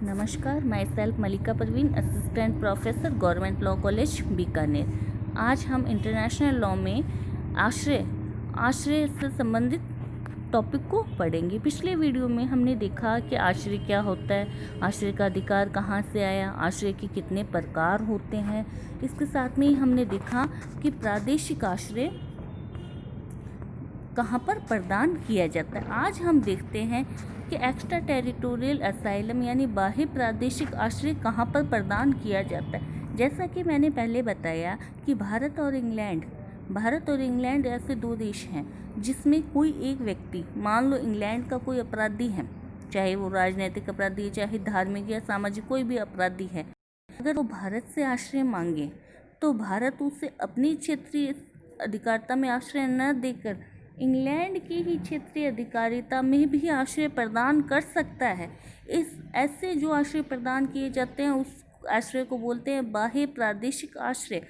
नमस्कार, myself Malika Parveen, assistant professor, government law college Bikaner. आज हम इंटरनेशनल लॉ में आश्रय से संबंधित टॉपिक को पढ़ेंगे। पिछले वीडियो में हमने देखा कि आश्रय क्या होता है, आश्रय का अधिकार कहाँ से आया, आश्रय के कितने प्रकार होते हैं। इसके साथ में ही हमने देखा कि प्रादेशिक आश्रय कहाँ पर प्रदान किया जाता है। आज हम देखते हैं कि एक्स्ट्रा टेरिटोरियल असाइलम यानी बाह्य प्रादेशिक आश्रय कहाँ पर प्रदान किया जाता है। जैसा कि मैंने पहले बताया कि भारत और इंग्लैंड ऐसे दो देश हैं जिसमें कोई एक व्यक्ति, मान लो इंग्लैंड का कोई अपराधी है, चाहे वो राजनीतिक अपराधी है, चाहे धार्मिक या सामाजिक कोई भी अपराधी है, अगर वो भारत से आश्रय मांगे तो भारत उसे अपनी क्षेत्रीय अधिकारिता में आश्रय न देकर इंग्लैंड की ही क्षेत्रीय अधिकारिता में भी आश्रय प्रदान कर सकता है। ऐसे जो आश्रय प्रदान किए जाते हैं उस आश्रय को बोलते हैं बाह्य प्रादेशिक आश्रय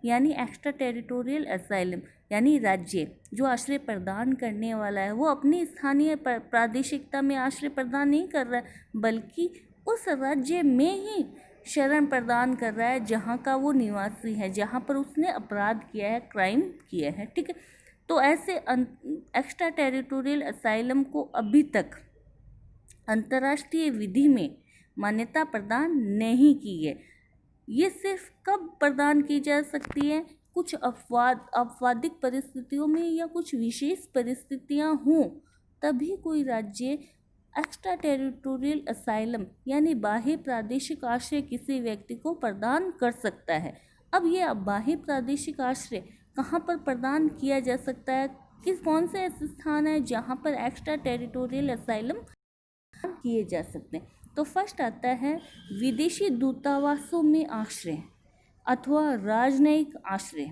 यानी एक्स्ट्रा टेरिटोरियल असाइलम। यानी राज्य जो आश्रय प्रदान करने वाला है वो अपनी स्थानीय प्रादेशिकता में आश्रय प्रदान नहीं कर रहा है, बल्कि उस राज्य में ही शरण प्रदान कर रहा है जहाँ का वो निवासी है, जहाँ पर उसने अपराध किया है, क्राइम किया है। ठीक है, तो ऐसे एक्स्ट्रा टेरिटोरियल असाइलम को अभी तक अंतर्राष्ट्रीय विधि में मान्यता प्रदान नहीं की है। ये सिर्फ कब प्रदान की जा सकती है, कुछ आपवादिक परिस्थितियों में या कुछ विशेष परिस्थितियां हों तभी कोई राज्य एक्स्ट्रा टेरिटोरियल असाइलम यानी बाह्य प्रादेशिक आश्रय किसी व्यक्ति को प्रदान कर सकता है। अब ये बाह्य प्रादेशिक आश्रय कहाँ पर प्रदान किया जा सकता है, कौन से ऐसे स्थान है जहाँ पर एक्स्ट्रा टेरिटोरियल असाइलम किए जा सकते हैं। तो फर्स्ट आता है विदेशी दूतावासों में आश्रय अथवा राजनयिक आश्रय।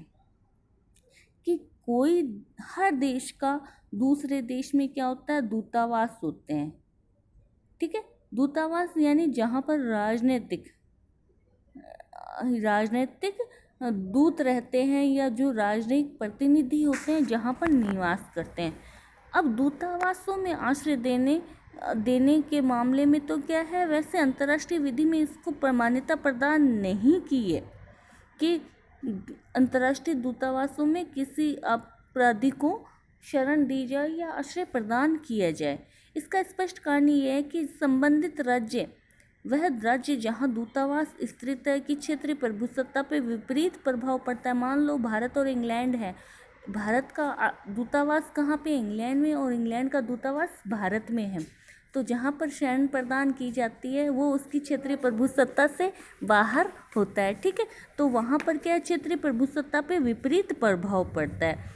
कि कोई हर देश का दूसरे देश में क्या होता है, दूतावास होते हैं। ठीक है, दूतावास यानी जहाँ पर राजनीतिक दूत रहते हैं या जो राजनयिक प्रतिनिधि होते हैं जहाँ पर निवास करते हैं। अब दूतावासों में आश्रय देने के मामले में तो क्या है, वैसे अंतर्राष्ट्रीय विधि में इसको मान्यता प्रदान नहीं की है कि अंतर्राष्ट्रीय दूतावासों में किसी अपराधी को शरण दी जाए या आश्रय प्रदान किया जाए। इसका स्पष्ट कारण ये है कि संबंधित राज्य वह राज्य जहां दूतावास स्थित है कि क्षेत्रीय प्रभुसत्ता पर विपरीत प्रभाव पड़ता है। मान लो भारत और इंग्लैंड है, भारत का दूतावास कहाँ पे, इंग्लैंड में, और इंग्लैंड का दूतावास भारत में है। तो जहाँ पर शरण प्रदान की जाती है वो उसकी क्षेत्रीय प्रभुसत्ता से बाहर होता है। ठीक है, तो वहाँ पर क्या है, क्षेत्रीय प्रभुसत्ता पे विपरीत प्रभाव पड़ता है।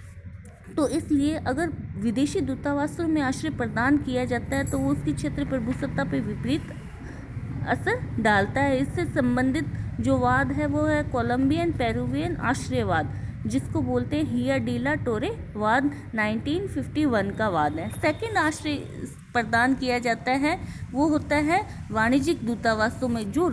तो इसलिए अगर विदेशी दूतावासों में आश्रय प्रदान किया जाता है तो वो उसकी क्षेत्रीय प्रभुसत्ता पे विपरीत असर डालता है। इससे संबंधित जो वाद है वो है कोलंबियन पेरुवियन आश्रयवाद, जिसको बोलते हैं हिया डीला टोरे वाद, 1951 का वाद है। सेकंड आश्रय प्रदान किया जाता है वो होता है वाणिज्यिक दूतावासों में। जो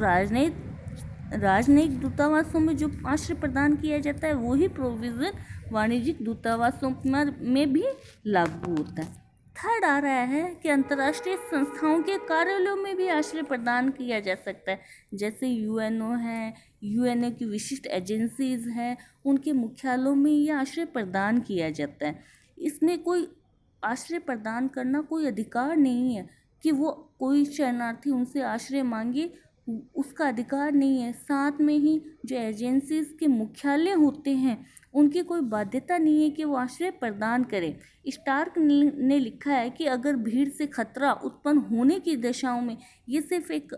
राजनयिक दूतावासों में जो आश्रय प्रदान किया जाता है वही प्रोविज़न वाणिज्यिक दूतावासों में भी लागू होता है। थर्ड आ रहा है कि अंतर्राष्ट्रीय संस्थाओं के कार्यालयों में भी आश्रय प्रदान किया जा सकता है। जैसे यूएनओ है, यूएनओ की विशिष्ट एजेंसीज हैं, उनके मुख्यालयों में यह आश्रय प्रदान किया जाता है। इसमें कोई आश्रय प्रदान करना कोई अधिकार नहीं है कि वो कोई शरणार्थी उनसे आश्रय मांगे, उसका अधिकार नहीं है। साथ में ही जो एजेंसीज के मुख्यालय होते हैं उनकी कोई बाध्यता नहीं है कि वो आश्रय प्रदान करें। स्टार्क ने लिखा है कि अगर भीड़ से खतरा उत्पन्न होने की दशाओं में ये सिर्फ एक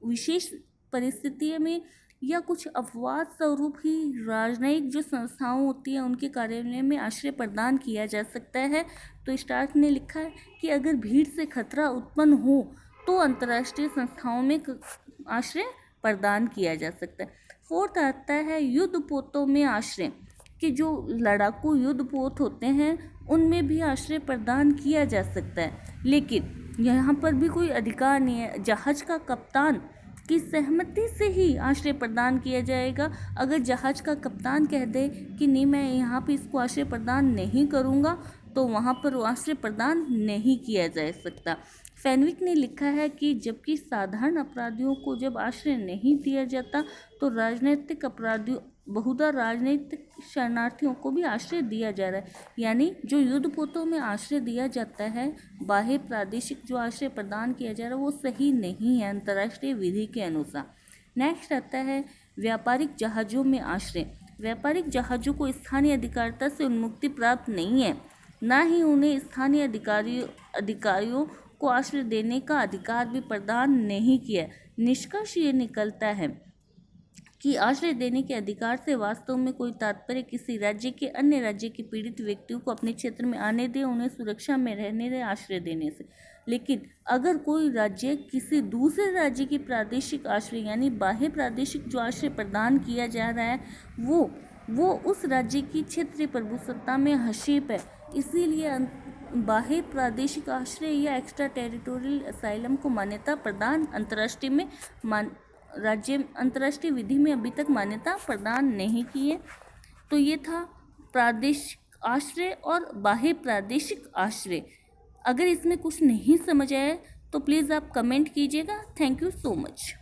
विशेष परिस्थिति में या कुछ अपवाद स्वरूप ही राजनयिक जो संस्थाओं होती हैं उनके कार्यालय में आश्रय प्रदान किया जा सकता है। तो स्टार्क ने लिखा है कि अगर भीड़ से खतरा उत्पन्न हो तो अंतर्राष्ट्रीय संस्थाओं में आश्रय प्रदान किया जा सकता है। फोर्थ आता है युद्धपोतों में आश्रय। कि जो लड़ाकू युद्धपोत होते हैं उनमें भी आश्रय प्रदान किया जा सकता है, लेकिन यहाँ पर भी कोई अधिकार नहीं है। जहाज का कप्तान की सहमति से ही आश्रय प्रदान किया जाएगा। अगर जहाज का कप्तान कह दे कि नहीं, मैं यहाँ पे इसको आश्रय प्रदान नहीं करूँगा, तो वहाँ पर आश्रय प्रदान नहीं किया जा सकता। फेनविक ने लिखा है कि जबकि साधारण अपराधियों को जब आश्रय नहीं दिया जाता तो राजनीतिक अपराधियों बहुधा राजनीतिक शरणार्थियों को भी आश्रय दिया जा रहा है। यानी जो युद्धपोतों में आश्रय दिया जाता है, बाह्य प्रादेशिक जो आश्रय प्रदान किया जा रहा है वो सही नहीं है अंतर्राष्ट्रीय विधि के अनुसार। नेक्स्ट आता है व्यापारिक जहाज़ों में आश्रय। व्यापारिक जहाज़ों को स्थानीय अधिकारिता से उन्मुक्ति प्राप्त नहीं है, ना ही उन्हें स्थानीय अधिकारियों को आश्रय देने का अधिकार भी प्रदान नहीं किया। निष्कर्ष ये निकलता है कि आश्रय देने के अधिकार से वास्तव में कोई तात्पर्य किसी राज्य के अन्य राज्य के पीड़ित व्यक्तियों को अपने क्षेत्र में आने दे, उन्हें सुरक्षा में रहने दे, आश्रय देने से। लेकिन अगर कोई राज्य किसी दूसरे राज्य की प्रादेशिक आश्रय यानी बाह्य प्रादेशिक जो आश्रय प्रदान किया जा रहा है वो उस राज्य की क्षेत्रीय प्रभुसत्ता में हस्तक्षेप है, इसीलिए बाह्य प्रादेशिक आश्रय या एक्स्ट्रा टेरिटोरियल असाइलम को मान्यता प्रदान अंतर्राष्ट्रीय विधि में अभी तक मान्यता प्रदान नहीं की है। तो ये था प्रादेशिक आश्रय और बाह्य प्रादेशिक आश्रय। अगर इसमें कुछ नहीं समझ आया तो प्लीज़ आप कमेंट कीजिएगा। Thank you so much.